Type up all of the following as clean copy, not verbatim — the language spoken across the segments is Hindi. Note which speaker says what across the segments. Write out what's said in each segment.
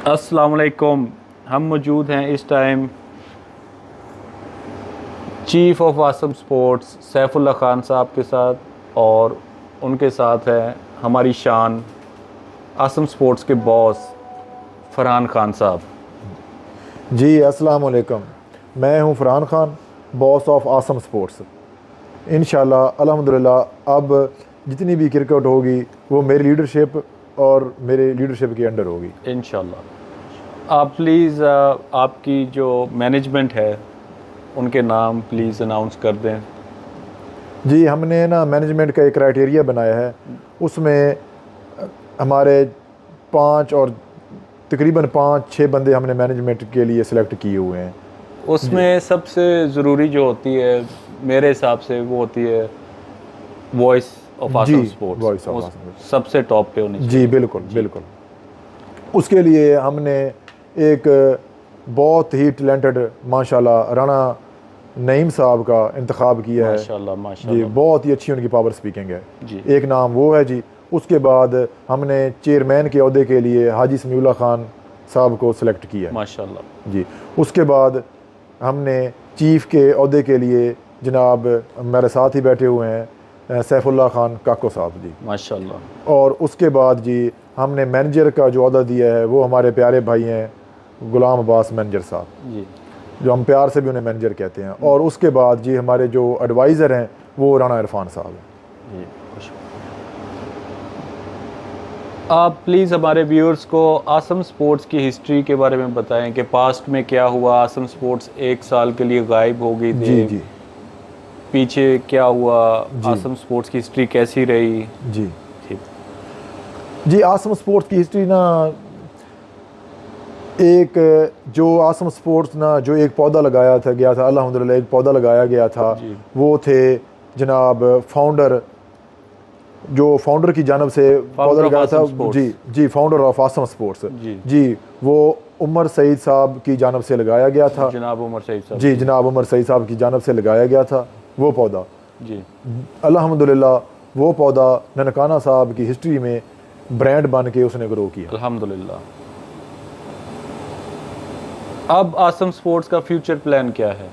Speaker 1: अस्सलाम वालेकुम। हम मौजूद हैं इस time chief of Assam sports Saifullah Khan साहब के साथ, और उनके साथ है हमारी शान आसम स्पोर्ट्स के बॉस फरहान खान साहब।
Speaker 2: जी अस्सलाम वालेकुम। मैं हूं Farhan Khan, boss of Assam sports. इंशाल्लाह अल्हम्दुलिल्लाह अब जितनी भी क्रिकेट होगी वो मेरी लीडरशिप और मेरे लीडरशिप के अंडर होगी
Speaker 1: इंशाल्लाह। आप प्लीज़ आपकी जो मैनेजमेंट है उनके नाम प्लीज़ अनाउंस कर दें।
Speaker 2: जी, हमने ना मैनेजमेंट का एक क्राइटेरिया बनाया है। उसमें हमारे पाँच और तकरीबन 5-6 बंदे हमने मैनेजमेंट के लिए सिलेक्ट किए हुए हैं।
Speaker 1: उसमें सबसे ज़रूरी जो होती है मेरे हिसाब से वो होती है वॉइस ऑफ
Speaker 2: जी,
Speaker 1: Aasam sports.
Speaker 2: Voice of Aasam.
Speaker 1: सबसे टॉप पे होनी चाहिए।
Speaker 2: जी बिल्कुल बिल्कुल। उसके लिए हमने एक बहुत ही टैलेंटेड माशाल्लाह राणा नईम साहब का इंतखाब किया है।
Speaker 1: माशाल्लाह
Speaker 2: जी,
Speaker 1: माशाल्लाह।
Speaker 2: बहुत ही अच्छी उनकी पावर स्पीकिंग है।
Speaker 1: जी
Speaker 2: एक नाम वो है जी। उसके बाद हमने चेयरमैन के अहदे के लिए हाजी समीउल्लाह खान साहब को सिलेक्ट किया है।
Speaker 1: माशाल्लाह।
Speaker 2: जी, उसके बाद हमने चीफ़ के अहदे के लिए जनाब मेरे साथ ही बैठे हुए हैं सैफुल्लाह खान काको साहब जी।
Speaker 1: माशाल्लाह।
Speaker 2: और उसके बाद जी हमने मैनेजर का जो अहदा दिया है वो हमारे प्यारे भाई हैं गुलाम अब्बास मैनेजर साहब,
Speaker 1: जी
Speaker 2: जो हम प्यार से भी उन्हें मैनेजर कहते हैं। और उसके बाद जी हमारे जो एडवाइज़र हैं वो राणा इरफान साहब हैं।
Speaker 1: जी। आप प्लीज़ हमारे व्यूअर्स को आसम स्पोर्ट्स की हिस्ट्री के बारे में बताएं कि पास्ट में क्या हुआ। आसम स्पोर्ट्स एक साल के लिए गायब हो गई थी।
Speaker 2: जी जी
Speaker 1: पीछे क्या हुआ,
Speaker 2: जी
Speaker 1: आसम स्पोर्ट्स की हिस्ट्री कैसी रही।
Speaker 2: जी
Speaker 1: ठीक।
Speaker 2: जी, आसम स्पोर्ट्स की हिस्ट्री ना, एक जो आसम स्पोर्ट्स ना जो एक पौधा लगाया था गया था, अल्हम्दुलिल्लाह एक पौधा लगाया गया था।
Speaker 1: जी।
Speaker 2: वो थे जनाब फाउंडर, जो फाउंडर की जानब से पौधा
Speaker 1: Founder of
Speaker 2: लगाया था।
Speaker 1: Asam Sports।
Speaker 2: जी जी, फाउंडर ऑफ आसम स्पोर्ट्स।
Speaker 1: जी।
Speaker 2: जी, वो उमर सईद साहब की जानब से लगाया गया था।
Speaker 1: जनाब उमर सईद साहब।
Speaker 2: जी, जनाब उमर सईद साहब की जानब से लगाया गया था वो पौधा।
Speaker 1: जी
Speaker 2: अल्हम्दुलिल्लाह वो पौधा ननकाना साहब की हिस्ट्री में ब्रांड बन के उसने ग्रो किया।
Speaker 1: अल्हम्दुलिल्लाह। अब आसम स्पोर्ट्स का फ्यूचर प्लान क्या है?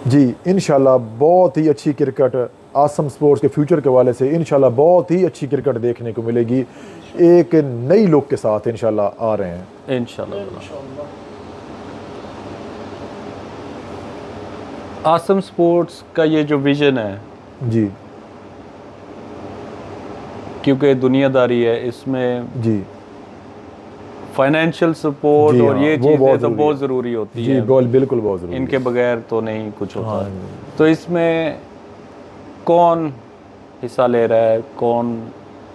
Speaker 2: जी, इंशाल्लाह बहुत ही अच्छी क्रिकेट आसम स्पोर्ट्स के फ्यूचर के हवाले से इंशाल्लाह बहुत ही अच्छी क्रिकेट देखने को मिलेगी। एक नई लुक के साथ इंशाल्लाह आ रहे हैं
Speaker 1: इंशाल्लाह। आसम स्पोर्ट्स का ये जो विज़न है,
Speaker 2: जी
Speaker 1: क्योंकि दुनियादारी है, इसमें
Speaker 2: जी
Speaker 1: फाइनेंशियल सपोर्ट
Speaker 2: जी
Speaker 1: और
Speaker 2: हाँ,
Speaker 1: ये
Speaker 2: वो
Speaker 1: चीज़ें
Speaker 2: बहुत
Speaker 1: तो
Speaker 2: ज़रूरी
Speaker 1: बहुत
Speaker 2: है।
Speaker 1: ज़रूरी होती
Speaker 2: जी,
Speaker 1: है।
Speaker 2: बिल्कुल बहुत ज़रूरी
Speaker 1: इनके
Speaker 2: है।
Speaker 1: बगैर तो नहीं कुछ होता
Speaker 2: हाँ
Speaker 1: है। तो इसमें कौन हिस्सा ले रहा है, कौन?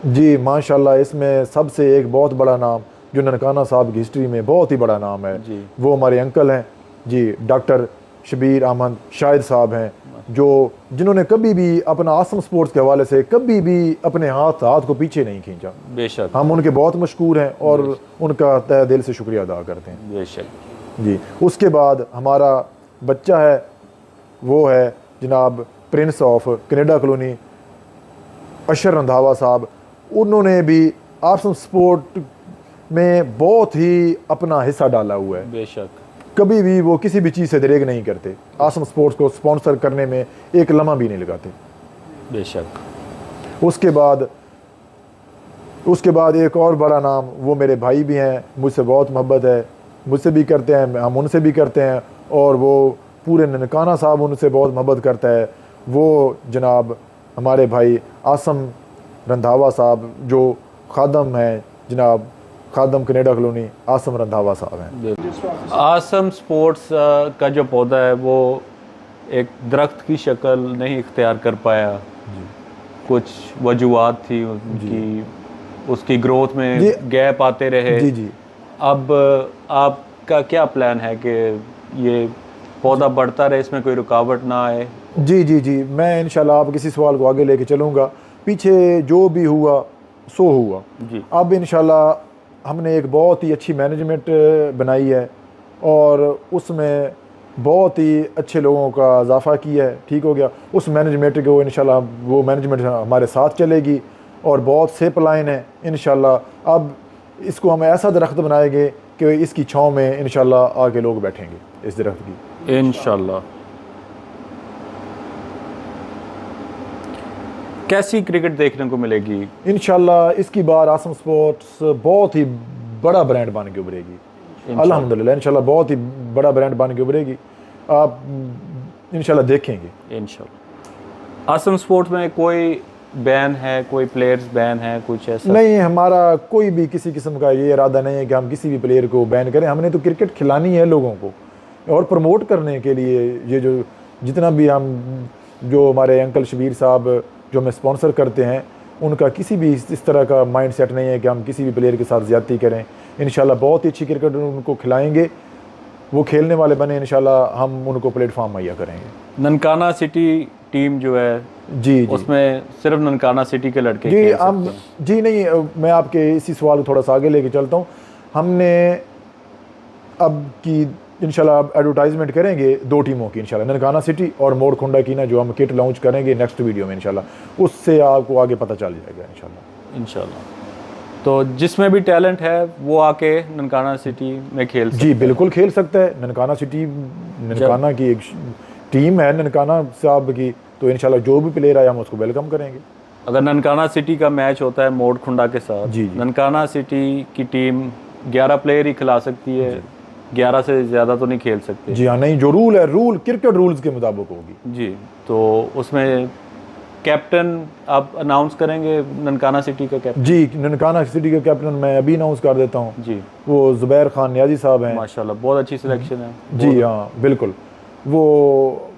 Speaker 2: जी, माशाल्लाह इसमें सबसे एक बहुत बड़ा नाम जो ननकाना साहब की हिस्ट्री में बहुत ही बड़ा नाम है,
Speaker 1: जी
Speaker 2: वो हमारे अंकल हैं जी, डॉक्टर शबीर अहमद शाहिद साहब हैं, जो जिन्होंने कभी भी अपना आसम स्पोर्ट्स के हवाले से कभी भी अपने हाथ को पीछे नहीं खींचा।
Speaker 1: बेशक
Speaker 2: हम उनके बहुत मशहूर हैं और उनका तहे दिल से शुक्रिया अदा करते हैं
Speaker 1: बेशक।
Speaker 2: जी। उसके बाद हमारा बच्चा है, वो है जनाब प्रिंस ऑफ कनाडा कॉलोनी अशर रंधावा साहब। उन्होंने भी आसम स्पोर्ट में बहुत ही अपना हिस्सा डाला हुआ है।
Speaker 1: बेशक।
Speaker 2: कभी भी वो किसी भी चीज़ से दरेग नहीं करते, आसम स्पोर्ट्स को स्पॉन्सर करने में एक लम्हा भी नहीं लगाते।
Speaker 1: बेशक।
Speaker 2: उसके बाद एक और बड़ा नाम, वो मेरे भाई भी हैं, मुझसे बहुत मोहब्बत है, मुझसे भी करते हैं, हम उनसे भी करते हैं, और वो पूरे ननकाना साहब उनसे बहुत मोहब्बत करता है। वो जनाब हमारे भाई आसम रंधावा साहब, जो खादम हैं, जनाब खादम कनाडा कॉलोनी आसम रंधावा साहब हैं।
Speaker 1: आसम स्पोर्ट्स का जो पौधा है वो एक दरख्त की शक्ल नहीं इख्तियार कर पाया। कुछ वजूहात थी उनकी, उसकी ग्रोथ में गैप आते रहे।
Speaker 2: जी जी।
Speaker 1: अब आपका क्या प्लान है कि ये पौधा बढ़ता रहे, इसमें कोई रुकावट ना आए?
Speaker 2: जी जी जी, मैं इंशाल्लाह आप किसी सवाल को आगे लेके चलूँगा। पीछे जो भी हुआ सो हुआ।
Speaker 1: जी
Speaker 2: अब इंशाल्लाह हमने एक बहुत ही अच्छी मैनेजमेंट बनाई है और उसमें बहुत ही अच्छे लोगों का इजाफ़ा किया है। ठीक हो गया। उस मैनेजमेंट को इंशाल्लाह वो मैनेजमेंट हमारे साथ चलेगी और बहुत से प्लान है इंशाल्लाह। अब इसको हम ऐसा दरख्त बनाएंगे कि इसकी छाँव में इंशाल्लाह आके लोग बैठेंगे इस दरख्त की,
Speaker 1: इंशाल्लाह। कैसी क्रिकेट देखने को मिलेगी?
Speaker 2: इंशाल्लाह इसकी बार आसम स्पोर्ट्स बहुत ही बड़ा ब्रांड बन के उभरेगी अल्हम्दुलिल्लाह। इंशाल्लाह बहुत ही बड़ा ब्रांड बन के उभरेगी, आप इंशाल्लाह देखेंगे।
Speaker 1: इंशाल्लाह। आसम स्पोर्ट्स में कोई बैन है, कोई प्लेयर्स बैन है, कुछ ऐसा?
Speaker 2: नहीं, हमारा कोई भी किसी किस्म का ये इरादा नहीं है कि हम किसी भी प्लेयर को बैन करें। हमने तो क्रिकेट खिलानी है लोगों को और प्रमोट करने के लिए। ये जो जितना भी हम जो हमारे अंकल शबीर साहब जो हमें स्पॉन्सर करते हैं, उनका किसी भी इस तरह का माइंड सेट नहीं है कि हम किसी भी प्लेयर के साथ ज़्यादती करें। इंशाल्लाह बहुत ही अच्छी क्रिकेट उनको खिलाएंगे, वो खेलने वाले बने, इंशाल्लाह हम उनको प्लेटफॉर्म मुहैया करेंगे।
Speaker 1: ननकाना सिटी टीम जो है
Speaker 2: जी जी,
Speaker 1: उसमें सिर्फ ननकाना सिटी के लड़के
Speaker 2: जी
Speaker 1: खेल
Speaker 2: हम
Speaker 1: सकते हैं?
Speaker 2: जी नहीं, मैं आपके इसी सवाल को थोड़ा सा आगे लेके चलता हूँ। हमने अब की इंशाल्लाह एडवर्टाइजमेंट करेंगे 2 टीमों की इंशाल्लाह, ननकाना सिटी और मोरकुंडा की ना, जो हम किट लॉन्च करेंगे नेक्स्ट वीडियो में इंशाल्लाह, उससे आपको आगे पता चल जाएगा इंशाल्लाह।
Speaker 1: इंशाल्लाह। तो जिसमें भी टैलेंट है वो आके ननकाना सिटी में खेल सकता
Speaker 2: जी बिल्कुल खेल सकता है। ननकाना सिटी, ननकाना की एक टीम है ननकाना साहब की, तो इंशाल्लाह जो भी प्लेयर आया हम उसको वेलकम करेंगे।
Speaker 1: अगर ननकाना सिटी का मैच होता है मोरकुंडा के साथ,
Speaker 2: जी, जी।
Speaker 1: ननकाना सिटी की टीम 11 प्लेयर ही खिला सकती है, 11 से ज़्यादा तो नहीं खेल सकते?
Speaker 2: जी हाँ, नहीं, जो रूल है, रूल क्रिकेट रूल्स के मुताबिक होगी।
Speaker 1: जी। तो उसमें कैप्टन आप अनाउंस करेंगे? ननकाना सिटी का कैप्टन?
Speaker 2: जी, ननकाना सिटी का कैप्टन मैं अभी अनाउंस कर देता हूँ।
Speaker 1: जी।
Speaker 2: वो ज़ुबैर खान नियाज़ी साहब हैं।
Speaker 1: माशाल्लाह बहुत अच्छी सिलेक्शन है।
Speaker 2: जी हाँ बिल्कुल, वो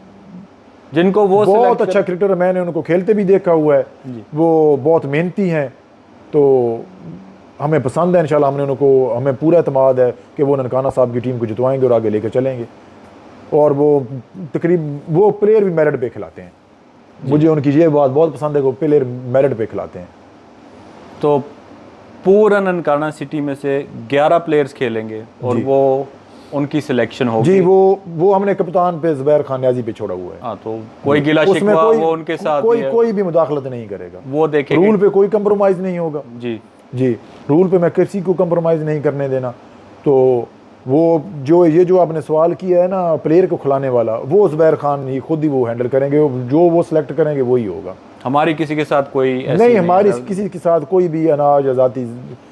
Speaker 1: जिनको वो
Speaker 2: बहुत अच्छा क्रिकेटर है, मैंने उनको खेलते भी देखा हुआ है। वो बहुत मेहनती हैं, तो हमें पसंद है इंशाल्लाह। हमने उनको, हमें पूरा एतमाद है कि वो ननकाना साहब की टीम को जितवाएंगे और आगे लेकर चलेंगे। और वो वो प्लेयर भी मेरिट पे खिलाते हैं। मुझे उनकी ये बात बहुत पसंद है कि वो प्लेयर मेरिट पे खिलाते हैं।
Speaker 1: तो पूरा ननकाना सिटी में से 11 प्लेयर्स खेलेंगे और वो उनकी सिलेक्शन होगी?
Speaker 2: जी, वो हमने कप्तान पे ज़ुबैर खान नियाज़ी पे छोड़ा हुआ है।
Speaker 1: हाँ, तो कोई गिला शिकवा वो उनके साथ
Speaker 2: कोई भी मुदाखलत नहीं करेगा,
Speaker 1: वो देखेंगे।
Speaker 2: रूल पे कोई कंप्रोमाइज़ नहीं होगा।
Speaker 1: जी
Speaker 2: जी, रूल पे मैं किसी को कंप्रोमाइज़ नहीं करने देना। तो वो जो आपने सवाल किया है ना प्लेयर को खिलाने वाला, वो ज़ुबैर खान ही खुद ही वो हैंडल करेंगे, जो वो सिलेक्ट करेंगे वही होगा।
Speaker 1: हमारी किसी के साथ कोई
Speaker 2: नहीं, हमारी किसी के साथ कोई भी अनाज या जाति,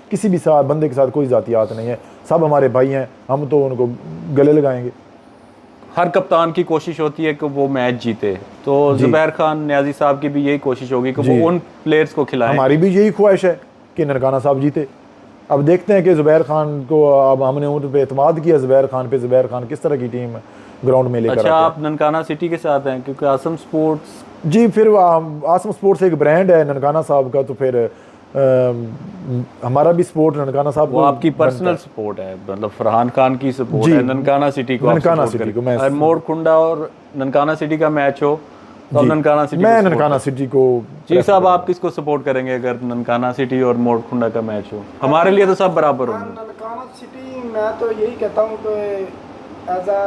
Speaker 2: किसी भी साथ बंदे के साथ कोई जातियात नहीं है, सब हमारे भाई हैं, हम तो उनको गले लगाएंगे।
Speaker 1: हर कप्तान की कोशिश होती है कि वो मैच जीते, तो ज़ुबैर खान नियाज़ी साहब की भी यही कोशिश होगी कि वो उन प्लेयर्स को खिलाएं।
Speaker 2: हमारी भी यही ख्वाहिश है कि ननकाना साहब जीते। अब देखते हैं कि ज़ुबैर खान को, अब हमने उन पे एतमाद किया ज़ुबैर खान पे, ज़ुबैर खान किस तरह की टीम ग्राउंड में लेकर।
Speaker 1: अच्छा, आप ननकाना सिटी के साथ हैं क्योंकि आसम स्पोर्ट्स?
Speaker 2: जी, फिर आसम स्पोर्ट्स एक ब्रांड है ननकाना साहब का, तो फिर हमारा भी सपोर्ट ननकाना साहब
Speaker 1: वो आपकी पर्सनल सपोर्ट है, मतलब फरहान खान की सपोर्ट है ननकाना सिटी को?
Speaker 2: ननकाना सिटी को मैं,
Speaker 1: मोरकुंडा और ननकाना सिटी का मैच हो तो ननकाना सिटी,
Speaker 2: मैं ननकाना सिटी को।
Speaker 1: जी साहब, आप किसको सपोर्ट करेंगे अगर ननकाना सिटी और मोरकुंडा का मैच हो? हमारे लिए तो सब बराबर होंगे।
Speaker 3: ननकाना सिटी, मैं तो यही कहता हूँ कि एज आ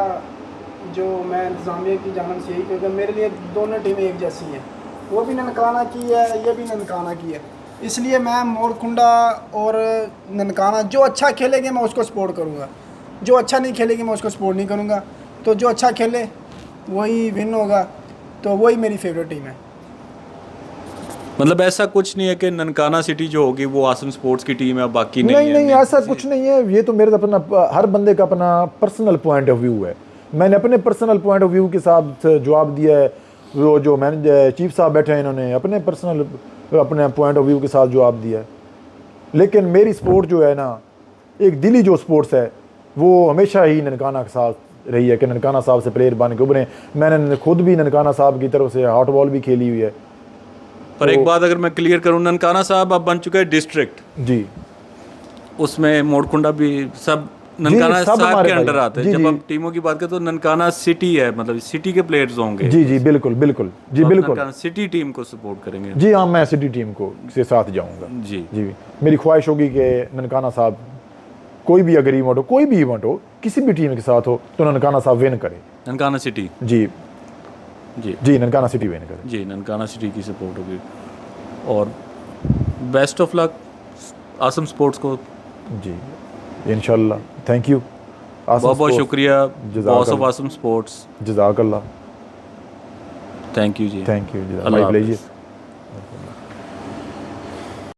Speaker 3: जो मैं इंतज़ामिया की जानब से यही, क्योंकि मेरे लिए दोनों टीमें एक जैसी हैं। वो भी ननकाना की है, ये भी ननकाना की है, इसलिए मैं मोरकुंडा और ननकाना जो अच्छा खेलेंगे मैं उसको सपोर्ट करूँगा, जो अच्छा नहीं खेलेंगे मैं उसको सपोर्ट नहीं करूँगा। तो जो अच्छा खेले वही विन होगा, तो वही मेरी फेवरेट टीम है।
Speaker 1: मतलब ऐसा कुछ नहीं है कि ननकाना सिटी जो होगी वो आसम स्पोर्ट्स की टीम है, बाकी
Speaker 2: नहीं, ऐसा कुछ नहीं है। ये तो मेरे अपना, हर बंदे का अपना पर्सनल पॉइंट ऑफ व्यू है। मैंने अपने पर्सनल पॉइंट ऑफ व्यू के साथ जवाब दिया है। वो जो मैंने चीफ साहब बैठे हैं, इन्होंने अपने पर्सनल अपने पॉइंट ऑफ व्यू के साथ जवाब दिया है। लेकिन मेरी स्पोर्ट जो है ना, एक दिली जो स्पोर्ट्स है, वो हमेशा ही ननकाना के साथ रही है कि ननकाना साहब से प्लेयर बन के उभरे। मैंने खुद भी ननकाना साहब की तरफ से हॉट बॉल भी खेली हुई है।
Speaker 1: पर एक बात अगर मैं क्लियर करूं, ननकाना साहब अब बन चुका है डिस्ट्रिक्ट।
Speaker 2: जी,
Speaker 1: उसमें मोरकुंडा भी सब ननकाना साहब के अंडर आते हैं। जब हम टीमों की बात करें तो ननकाना सिटी है, मतलब सिटी के प्लेयर्स होंगे।
Speaker 2: जी बिल्कुल बिल्कुल, जी
Speaker 1: तो
Speaker 2: बिल्कुल,
Speaker 1: ननकाना सिटी टीम को सपोर्ट करेंगे?
Speaker 2: जी हाँ, मैं सिटी टीम को से साथ जाऊंगा। जी, मेरी ख्वाहिश होगी कि ननकाना साहब कोई भी अगर इवेंट हो, कोई भी इवेंट हो, किसी भी टीम के साथ हो, तो ननकाना साहब विन करे।
Speaker 1: ननकाना सिटी?
Speaker 2: जी
Speaker 1: जी
Speaker 2: जी, ननकाना सिटी विन करे।
Speaker 1: जी, ननकाना सिटी की सपोर्ट होगी। और best of luck Asam sports को।
Speaker 2: जी इंशाल्लाह। Thank you.
Speaker 1: बहुत बहुत शुक्रिया बॉस ऑफ आसम स्पोर्ट्स।
Speaker 2: जज़ाकल्लाह।
Speaker 1: थैंक यू जी।
Speaker 2: Thank you.
Speaker 1: अल्लाह
Speaker 2: भाई
Speaker 1: हाफ़िज़।
Speaker 2: प्लीज़।